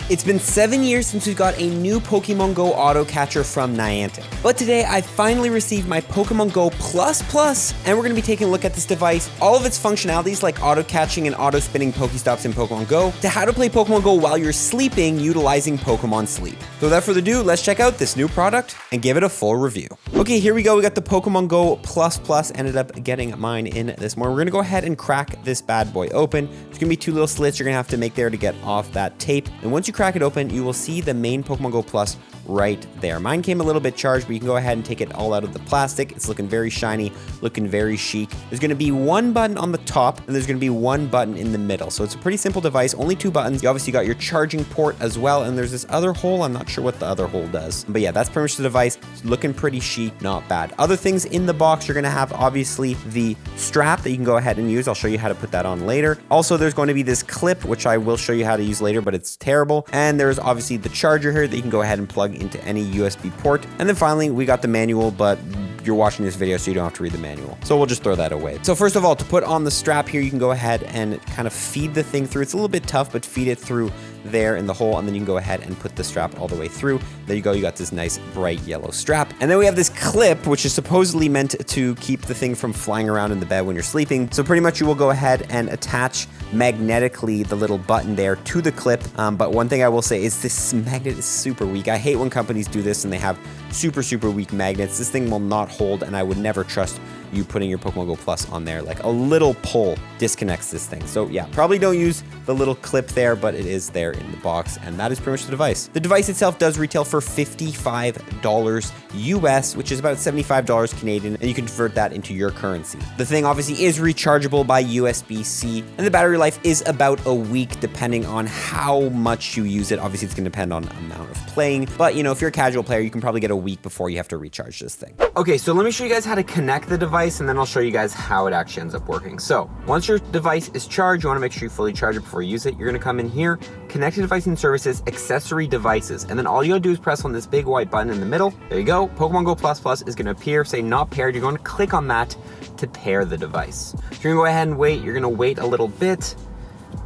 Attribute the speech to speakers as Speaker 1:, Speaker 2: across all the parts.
Speaker 1: It's been 7 years since we got a new Pokemon Go auto catcher from Niantic. But today I finally received my Pokemon Go Plus Plus, and we're going to be taking a look at this device, all of its functionalities like auto catching and auto spinning Pokestops in Pokemon Go, to how to play Pokemon Go while you're sleeping utilizing Pokemon Sleep. So without further ado, let's check out this new product and give it a full review. Okay, here we go. We got the Pokemon Go Plus Plus. Ended up getting mine in this morning. We're going to go ahead and crack this bad boy open. There's going to be two little slits you're going to have to make there to get off that tape. And once you crack it open, you will see the main Pokemon Go Plus right there. Mine came a little bit charged, but you can go ahead and take it all out of the plastic. It's looking very shiny, looking very chic. There's going to be one button on the top, and there's going to be one button in the middle. So it's a pretty simple device, only two buttons. You obviously got your charging port as well, and there's this other hole. I'm not sure what the other hole does. But yeah, that's pretty much the device. It's looking pretty chic, not bad. Other things in the box, you're going to have obviously the strap that you can go ahead and use. I'll show you how to put that on later. Also, there's going to be this clip, which I will show you how to use later, but it's terrible. And there's obviously the charger here that you can go ahead and plug into any USB port. And then finally, we got the manual, but you're watching this video, so you don't have to read the manual. So we'll just throw that away. So first of all, to put on the strap here, you can go ahead and kind of feed the thing through. It's a little bit tough, but feed it through there in the hole, and then you can go ahead and put the strap all the way through. There you go. You got this nice bright yellow strap. And then we have this clip, which is supposedly meant to keep the thing from flying around in the bed when you're sleeping. So pretty much you will go ahead and attach magnetically the little button there to the clip. But one thing I will say is this magnet is super weak. I hate when companies do this and they have super weak magnets. This thing will not hold, and I would never trust you putting your Pokemon Go Plus on there. Like a little pull disconnects this thing. So yeah, probably don't use the little clip there, but it is there in the box, and that is pretty much the device. The device itself does retail for $55 US, which is about $75 Canadian, and you can convert that into your currency. The thing obviously is rechargeable by USB-C, and the battery life is about a week depending on how much you use it. Obviously, it's going to depend on amount of playing, but you know, if you're a casual player, you can probably get a week before you have to recharge this thing. Okay, so let me show you guys how to connect the device, and then I'll show you guys how it actually ends up working. So once your device is charged, you want to make sure you fully charge it before you use it. You're going to come in here, connect to device and services, accessory devices, and then all you gotta do is press on this big white button in the middle. There you go. Pokemon Go Plus Plus is going to appear, say not paired. You're going to click on that to pair the device. So you're going to go ahead and wait. You're going to wait a little bit.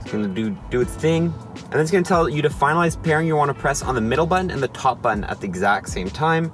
Speaker 1: It's going to do its thing, and then it's going to tell you to finalize pairing. You want to press on the middle button and the top button at the exact same time.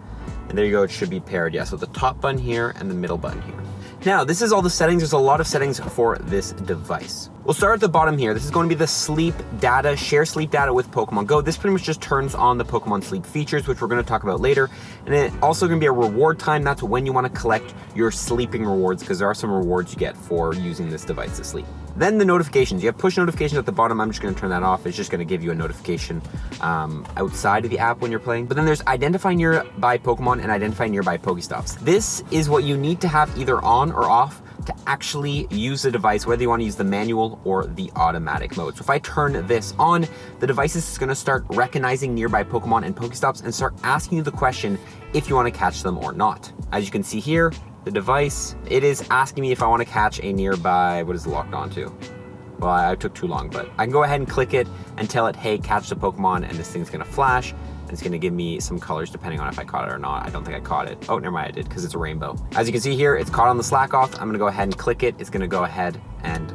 Speaker 1: And there you go, it should be paired. Yeah, so the top button here and the middle button here. Now, this is all the settings. There's a lot of settings for this device. We'll start at the bottom here. This is going to be the sleep data, share sleep data with Pokemon Go. This pretty much just turns on the Pokemon Sleep features, which we're going to talk about later. And it also going to be a reward time. That's when you want to collect your sleeping rewards, because there are some rewards you get for using this device to sleep. Then the notifications. You have push notifications at the bottom. I'm just going to turn that off. It's just going to give you a notification outside of the app when you're playing. But then there's identify nearby Pokemon and identify nearby Pokestops. This is what you need to have either on or off to actually use the device, whether you want to use the manual or the automatic mode. So if I turn this on, the device is going to start recognizing nearby Pokemon and Pokestops and start asking you the question if you want to catch them or not. As you can see here, the device, it is asking me if I want to catch a nearby, what is it locked onto? Well, I took too long, but I can go ahead and click it and tell it, hey, catch the Pokemon, and this thing's going to flash. And it's going to give me some colors depending on if I caught it or not. I don't think I caught it. Oh, never mind, I did, because it's a rainbow. As you can see here, it's caught on the slack off. I'm going to go ahead and click it. It's going to go ahead and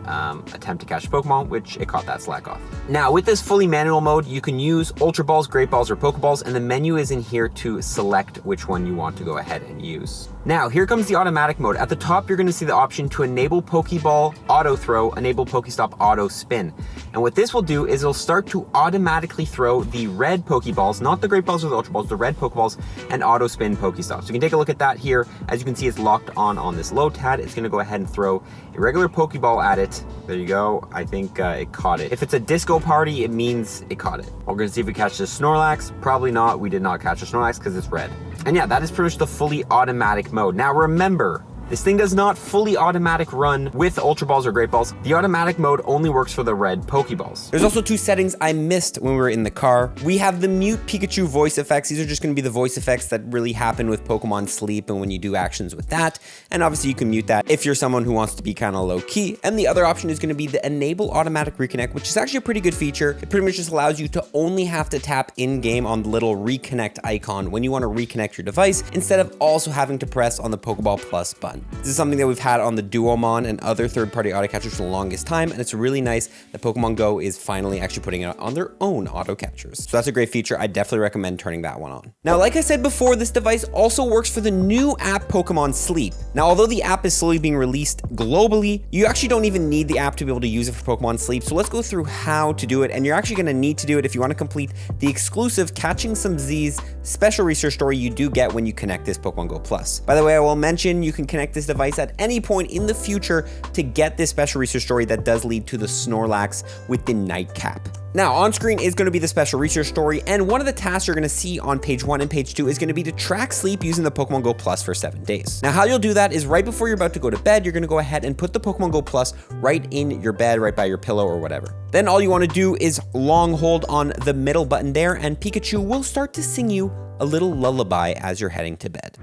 Speaker 1: attempt to catch Pokemon, which it caught that slack off. Now, with this fully manual mode, you can use Ultra Balls, Great Balls, or Pokeballs, and the menu is in here to select which one you want to go ahead and use. Now, here comes the automatic mode. At the top, you're going to see the option to enable Pokeball Auto Throw, enable Pokestop Auto Spin. And what this will do is it'll start to automatically throw the red Pokeballs, not the Great Balls or the Ultra Balls, the red Pokeballs, and auto spin Pokestops. So you can take a look at that here. As you can see, it's locked on this low tab. It's going to go ahead and throw a regular Pokeball at it. There you go. I think it caught it. If it's a disco party, it means it caught it. We're going to see if we catch the Snorlax. Probably not. We did not catch the Snorlax because it's red. And yeah, that is pretty much the fully automatic mode. Now remember, this thing does not fully automatic run with Ultra Balls or Great Balls. The automatic mode only works for the red Pokeballs. There's also two settings I missed when we were in the car. We have the mute Pikachu voice effects. These are just going to be the voice effects that really happen with Pokemon Sleep and when you do actions with that. And obviously you can mute that if you're someone who wants to be kind of low key. And the other option is going to be the enable automatic reconnect, which is actually a pretty good feature. It pretty much just allows you to only have to tap in game on the little reconnect icon when you want to reconnect your device, instead of also having to press on the Pokeball Plus button. button. This is something that we've had on the Duomon and other third-party auto catchers for the longest time, and it's really nice that Pokemon Go is finally actually putting it on their own auto catchers. So that's a great feature. I definitely recommend turning that one on. Now, like I said before, this device also works for the new app Pokemon Sleep. Now, although the app is slowly being released globally, you actually don't even need the app to be able to use it for Pokemon Sleep. So let's go through how to do it, and you're actually going to need to do it if you want to complete the exclusive Catching Some Z's special research story you do get when you connect this Pokemon Go Plus. By the way, I will mention you can connect this device at any point in the future to get this special research story that does lead to the Snorlax with the nightcap. Now, on screen is going to be the special research story, and one of the tasks you're going to see on page 1 and page 2 is going to be to track sleep using the Pokemon Go Plus for 7 days. Now, how you'll do that is right before you're about to go to bed, you're going to go ahead and put the Pokemon Go Plus right in your bed, right by your pillow or whatever. Then all you want to do is long hold on the middle button there, and Pikachu will start to sing you a little lullaby as you're heading to bed.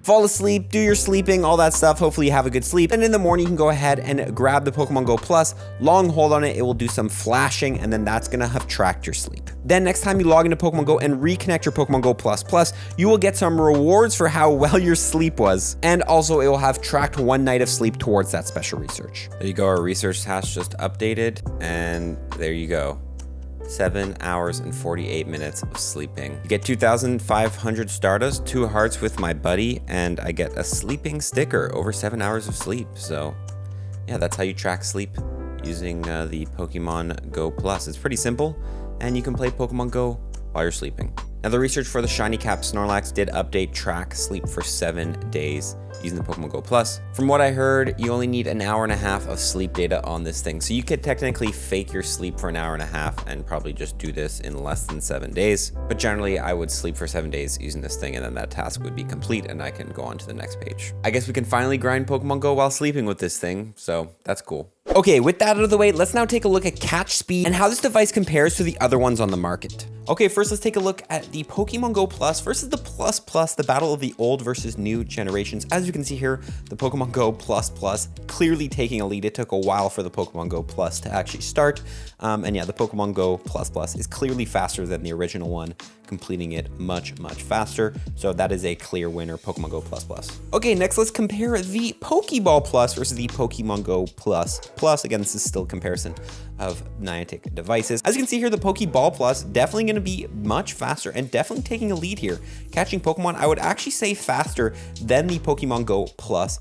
Speaker 1: Fall asleep, do your sleeping, all that stuff. Hopefully you have a good sleep. And in the morning, you can go ahead and grab the Pokemon Go Plus, long hold on it. It will do some flashing, and then that's gonna have tracked your sleep. Then next time you log into Pokemon Go and reconnect your Pokemon Go Plus, you will get some rewards for how well your sleep was. And also it will have tracked 1 night of sleep towards that special research. There you go, our research task just updated, and there you go. 7 hours and 48 minutes of sleeping. You get 2,500 Stardust, 2 hearts with my buddy, and I get a sleeping sticker over 7 hours of sleep. So yeah, that's how you track sleep using the Pokemon Go Plus. It's pretty simple, and you can play Pokemon Go while you're sleeping. Now, the research for the Shiny Cap Snorlax did update track sleep for 7 days using the Pokemon Go Plus. From what I heard, you only need an hour and a half of sleep data on this thing. So you could technically fake your sleep for an hour and a half and probably just do this in less than 7 days. But generally, I would sleep for 7 days using this thing, and then that task would be complete and I can go on to the next page. I guess we can finally grind Pokemon Go while sleeping with this thing, so that's cool. Okay, with that out of the way, let's now take a look at catch speed and how this device compares to the other ones on the market. Okay, first let's take a look at the Pokemon Go Plus versus the Plus Plus, the battle of the old versus new generations. As you can see here, the Pokemon Go Plus Plus clearly taking a lead. It took a while for the Pokemon Go Plus to actually start. And yeah, the Pokemon Go Plus Plus is clearly faster than the original one, completing it much faster. So that is a clear winner, Pokemon Go Plus Plus. Okay, next let's compare the Pokeball Plus versus the Pokemon Go Plus Plus. Again, this is still a comparison of Niantic devices. As you can see here, the Pokeball Plus definitely going to be much faster and definitely taking a lead here. Catching Pokemon, I would actually say faster than the Pokemon Go Plus,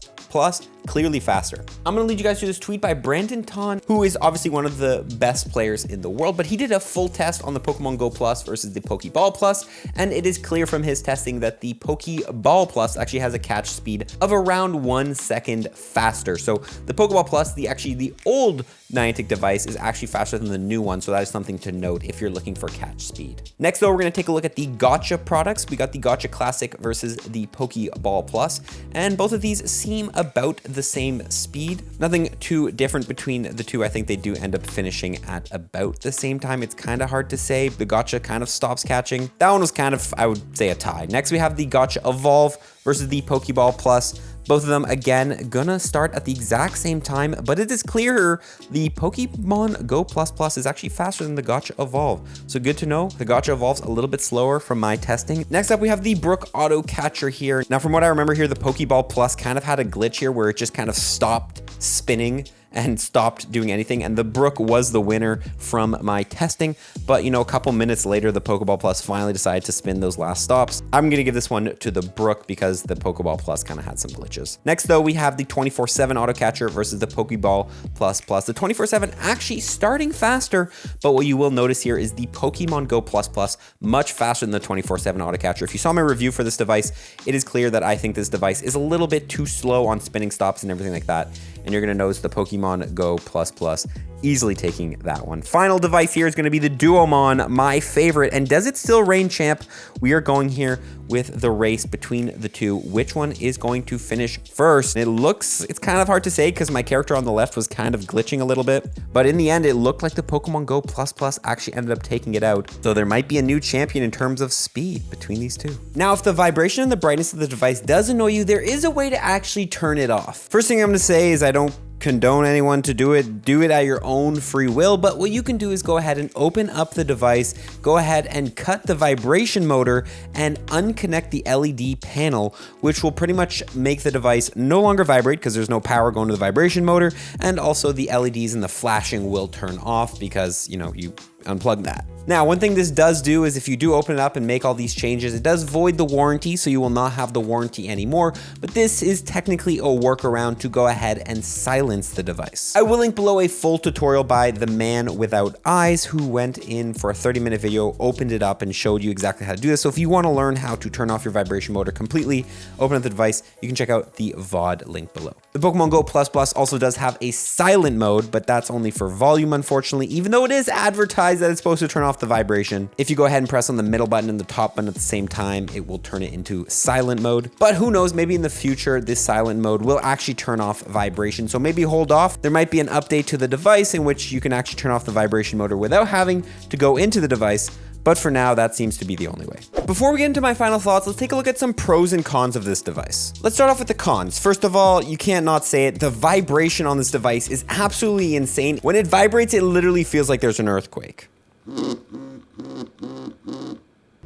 Speaker 1: clearly faster. I'm gonna lead you guys to this tweet by Brandon Ton, who is obviously one of the best players in the world, but he did a full test on the Pokemon Go Plus versus the Pokeball Plus, and it is clear from his testing that the Pokeball Plus actually has a catch speed of around 1 second faster. So the Pokeball Plus, the old Niantic device, is actually faster than the new one, so that is something to note if you're looking for catch speed. Next though, we're gonna take a look at the Gotcha products. We got the Gotcha Classic versus the Pokeball Plus, and both of these seem about the same speed. Nothing too different between the two. I think they do end up finishing at about the same time. It's kind of hard to say. The Gotcha kind of stops catching. That one was kind of, I would say, a tie. Next, we have the Gotcha Evolve versus the Pokeball Plus. Both of them, again, gonna start at the exact same time, but it is clearer the Pokemon Go Plus Plus is actually faster than the Gotcha Evolve. So good to know. The Gotcha Evolve's a little bit slower from my testing. Next up, we have the Brook Auto Catcher here. Now, from what I remember here, the Pokeball Plus kind of had a glitch here where it just kind of stopped spinning and stopped doing anything, and the Brook was the winner from my testing. But you know, a couple minutes later, the Pokeball Plus finally decided to spin those last stops. I'm gonna give this one to the Brook because the Pokeball Plus kind of had some glitches. Next though, we have the 24/7 Auto Catcher versus the Pokeball Plus Plus. The 24/7 actually starting faster, but what you will notice here is the Pokemon Go Plus Plus much faster than the 24/7 Auto Catcher. If you saw my review for this device, it is clear that I think this device is a little bit too slow on spinning stops and everything like that. And you're gonna notice the Pokemon Go Plus Plus easily taking that one. Final device here is going to be the Duomon, my favorite. And does it still reign champ? We are going here with the race between the two. Which one is going to finish first? It's kind of hard to say because my character on the left was kind of glitching a little bit. But in the end, it looked like the Pokemon Go Plus Plus actually ended up taking it out. So there might be a new champion in terms of speed between these two. Now, if the vibration and the brightness of the device does annoy you, there is a way to actually turn it off. First thing I'm going to say is I don't condone anyone to do it at your own free will, but what you can do is go ahead and open up the device, go ahead and cut the vibration motor and unconnect the LED panel, which will pretty much make the device no longer vibrate because there's no power going to the vibration motor, and also the LEDs and the flashing will turn off because, you know, you unplug that. Now, one thing this does do is if you do open it up and make all these changes, it does void the warranty, so you will not have the warranty anymore, but this is technically a workaround to go ahead and silence the device. I will link below a full tutorial by the man without eyes who went in for a 30-minute video, opened it up and showed you exactly how to do this. So if you want to learn how to turn off your vibration motor completely, open up the device, you can check out the VOD link below. The Pokemon Go Plus Plus also does have a silent mode, but that's only for volume, unfortunately, even though it is advertised that it's supposed to turn off the vibration. If you go ahead and press on the middle button and the top button at the same time, it will turn it into silent mode. But who knows, maybe in the future, this silent mode will actually turn off vibration. So maybe hold off. There might be an update to the device in which you can actually turn off the vibration motor without having to go into the device. But for now, that seems to be the only way. Before we get into my final thoughts, let's take a look at some pros and cons of this device. Let's start off with the cons. First of all, you can't not say it, the vibration on this device is absolutely insane. When it vibrates, it literally feels like there's an earthquake.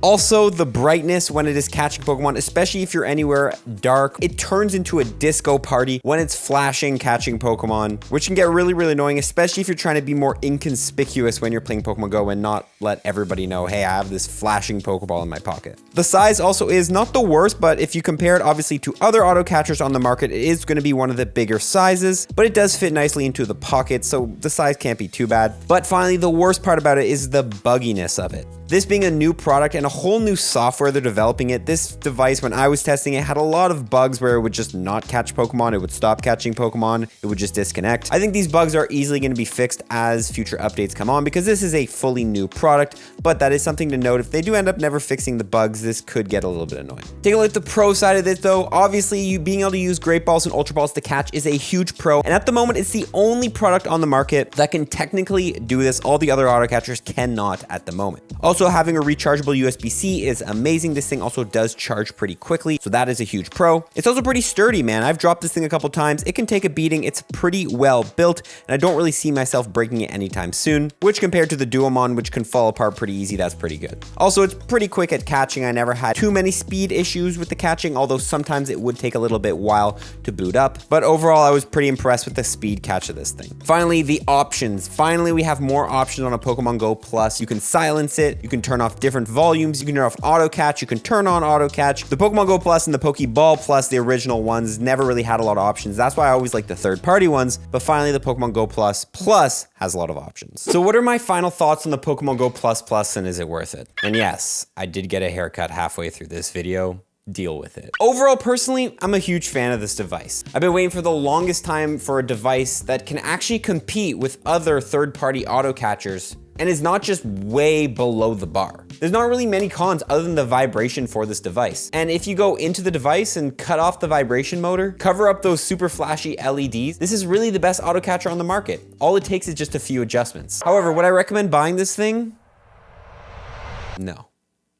Speaker 1: Also, the brightness when it is catching Pokemon, especially if you're anywhere dark, it turns into a disco party when it's flashing, catching Pokemon, which can get really, really annoying, especially if you're trying to be more inconspicuous when you're playing Pokemon Go and not let everybody know, hey, I have this flashing Pokeball in my pocket. The size also is not the worst, but if you compare it obviously to other auto catchers on the market, it is going to be one of the bigger sizes, but it does fit nicely into the pocket, so the size can't be too bad. But finally, the worst part about it is the bugginess of it. This being a new product and a whole new software they're developing it, this device, when I was testing it, had a lot of bugs where it would just not catch Pokemon, it would stop catching Pokemon, it would just disconnect. I think these bugs are easily going to be fixed as future updates come on because this is a fully new product, but that is something to note. If they do end up never fixing the bugs, this could get a little bit annoying. Take a look at the pro side of this though. Obviously, you being able to use Great Balls and Ultra Balls to catch is a huge pro, and at the moment, it's the only product on the market that can technically do this. All the other auto catchers cannot at the moment. Also, having a rechargeable USB-C is amazing. This thing also does charge pretty quickly, so that is a huge pro. It's also pretty sturdy, man. I've dropped this thing a couple times. It can take a beating. It's pretty well built, and I don't really see myself breaking it anytime soon, which compared to the Duomon, which can fall apart pretty easy, that's pretty good. Also, it's pretty quick at catching. I never had too many speed issues with the catching, although sometimes it would take a little bit while to boot up, but overall, I was pretty impressed with the speed catch of this thing. Finally, the options. Finally, we have more options on a Pokemon Go Plus. You can silence it, you can turn off different volumes, you can turn off auto catch, you can turn on auto catch. The Pokemon Go Plus and the Pokeball Plus, the original ones, never really had a lot of options. That's why I always like the third-party ones, but finally the Pokemon Go Plus has a lot of options. So what are my final thoughts on the Pokemon Go Plus and is it worth it? And yes, I did get a haircut halfway through this video. Deal with it. Overall, personally, I'm a huge fan of this device. I've been waiting for the longest time for a device that can actually compete with other third-party auto catchers and is not just way below the bar. There's not really many cons other than the vibration for this device. And if you go into the device and cut off the vibration motor, cover up those super flashy LEDs, this is really the best auto catcher on the market. All it takes is just a few adjustments. However, would I recommend buying this thing? No.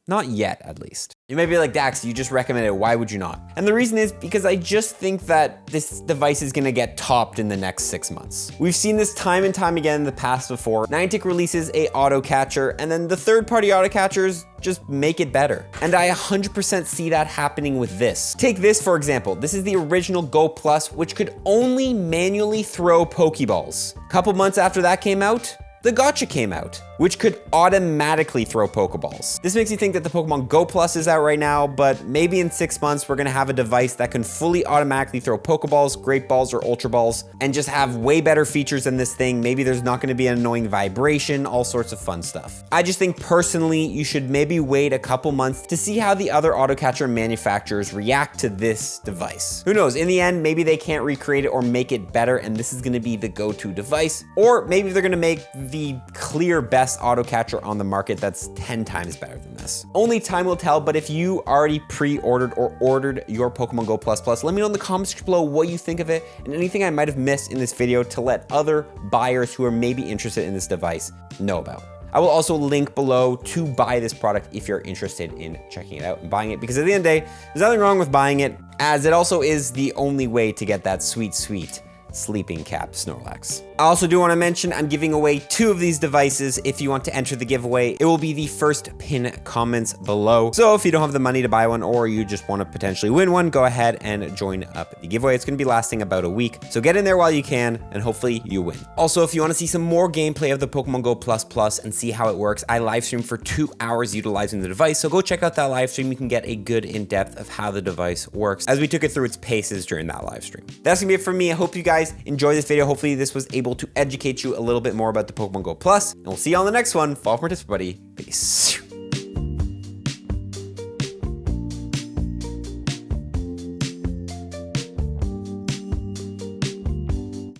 Speaker 1: Not yet, at least. You may be like, Dax, you just recommended it, why would you not? And the reason is because I just think that this device is gonna get topped in the next 6 months. We've seen this time and time again in the past before. Niantic releases a auto catcher, and then the third-party auto catchers just make it better. And I 100% see that happening with this. Take this, for example. This is the original Go Plus, which could only manually throw Pokeballs. A couple months after that came out, the Gotcha came out, which could automatically throw Pokeballs. This makes you think that the Pokemon Go Plus is out right now, but maybe in 6 months, we're gonna have a device that can fully automatically throw Pokeballs, Great Balls, or Ultra Balls, and just have way better features than this thing. Maybe there's not gonna be an annoying vibration, all sorts of fun stuff. I just think personally, you should maybe wait a couple months to see how the other auto catcher manufacturers react to this device. Who knows, in the end, maybe they can't recreate it or make it better, and this is gonna be the go-to device, or maybe they're gonna make the clear best auto catcher on the market that's 10 times better than this. Only time will tell, but if you already pre-ordered or ordered your Pokemon Go Plus, let me know in the comments below what you think of it and anything I might have missed in this video to let other buyers who are maybe interested in this device know about. I will also link below to buy this product if you're interested in checking it out and buying it, because at the end of the day, there's nothing wrong with buying it, as it also is the only way to get that sweet, sweet sleeping cap Snorlax. I also do want to mention I'm giving away 2 of these devices. If you want to enter the giveaway, it will be the first pin comments below. So if you don't have the money to buy one or you just want to potentially win one, go ahead and join up the giveaway. It's going to be lasting about a week. So get in there while you can and hopefully you win. Also, if you want to see some more gameplay of the Pokemon Go Plus and see how it works, I live stream for 2 hours utilizing the device. So go check out that live stream. You can get a good in-depth of how the device works as we took it through its paces during that live stream. That's gonna be it for me. I hope you guys enjoyed this video. Hopefully this was able to educate you a little bit more about the Pokemon Go Plus, and we'll see you on the next one. Follow for tips, everybody. Peace.